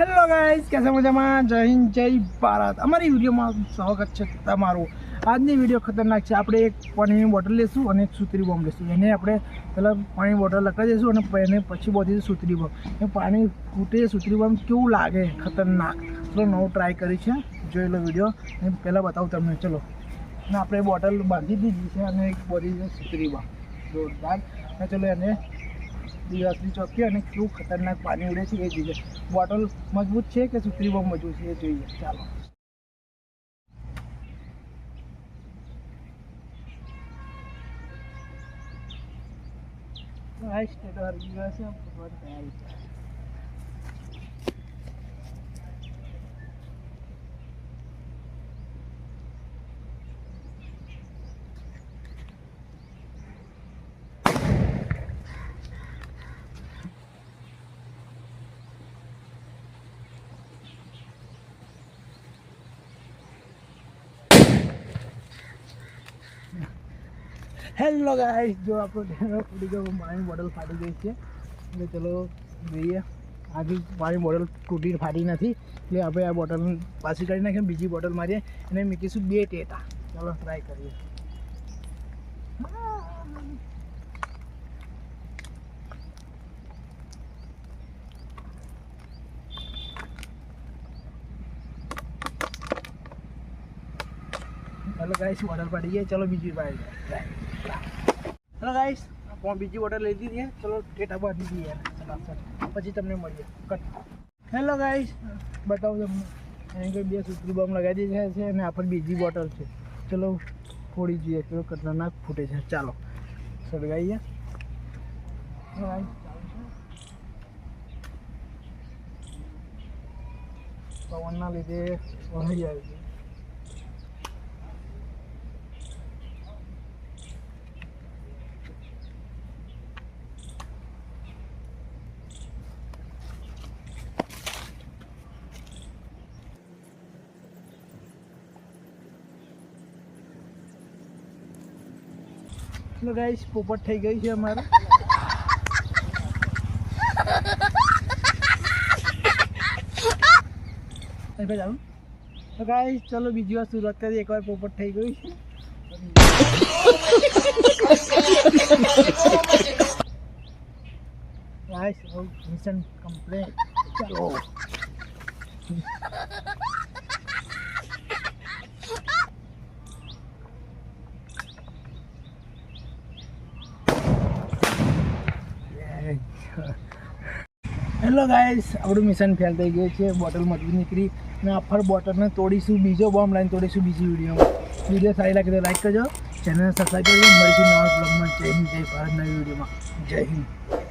Hello guys, કેસે મજામાં? જય હિન્દ, જય ભારત। અમારી વિડીયોમાં સ્વાગત છે તમારું। આજની વિડીયો ખતરનાક છે। આપણે એક પાણીની બોટલ લેશું અને એક સુતરી બોમ્બ લેશું। એને આપણે પહેલાં પાણીની બોટલ લગાવી દઈશું અને એને પછી બોધીશું સુતરી બોમ્બ। એ પાણી ફૂટે સુતરી બોમ્બ કેવું લાગે ખતરનાક। ચલો નવું ટ્રાય કરી છે, જોઈ લો વિડીયો। અને પહેલાં બતાવું તમને। ચલો, અને આપણે બોટલ બાંધી દીધી છે અને એક બોધી છે સુતરી બોમ્બ જોરદાર। અને ચલો એને દિવસની ચોકી અને કેવું ખતરનાક પાણી ઉડે છે એ જોઈએ। બોટલ મજબૂત છે કે સુતરી બોમ્બ મજબૂત છે એ જોઈએ। ચાલો, હેલો ગાઈસ, જો આપણો ફૂટી ગયો પાણીની બોટલ ફાટી ગઈ છે। એટલે ચલો જોઈએ। આગળ પાણી બોટલ તૂટી ફાટી નથી, એટલે આપણે આ બોટલ પાછી કાઢી નાખીએ, બીજી બોટલ મારીએ અને મૂકીશું 2 ટેટા। ચાલો ટ્રાય કરીએ। હેલો ગાઈસ, બોટલ ફાટી ગઈ। ચલો બીજી વાર હેલો ગાઈસ, બીજી બોટલ લઈ લીધી છે। ચલો ટેટા બાંધી દઈએ પછી તમને મળીએ। કટ। હેલો ગાઈસ, બતાવું તમને। એને કંઈ 2 સુતરી બોમ્બ લગાવી દીધી છે અને આ પણ બીજી બોટલ છે। ચલો ફોડી જોઈએ, ચલો ખતરનાક ફૂટે છે। ચાલો સળગાવીએ। પવનના લીધે વહી જાય છે। હેલો ગાઈસ, પોપટ થઈ ગઈ છે અમારે। તો ગાઈસ ચલો બીજી વાર શરૂઆત કરીએ। એકવાર પોપટ થઈ ગઈ છે। Guys mission complete. ચલો હેલો ગાઈસ, આપણું મિશન ફેલ થઈ ગયું છે। બોટલ મજબૂત નીકળી અને આફર બોટલને તોડીશું, બીજો બોમ્બ લાઈન તોડીશું બીજી વિડીયોમાં। વિડીયો સારી લાગે તો લાઈક કરજો, ચેનલને સબસ્ક્રાઈબ કરજો। મળીશું નવા બ્લોગમાં। જય હિન્દ, જય ભારત, નવી વિડીયોમાં। જય હિન્દ।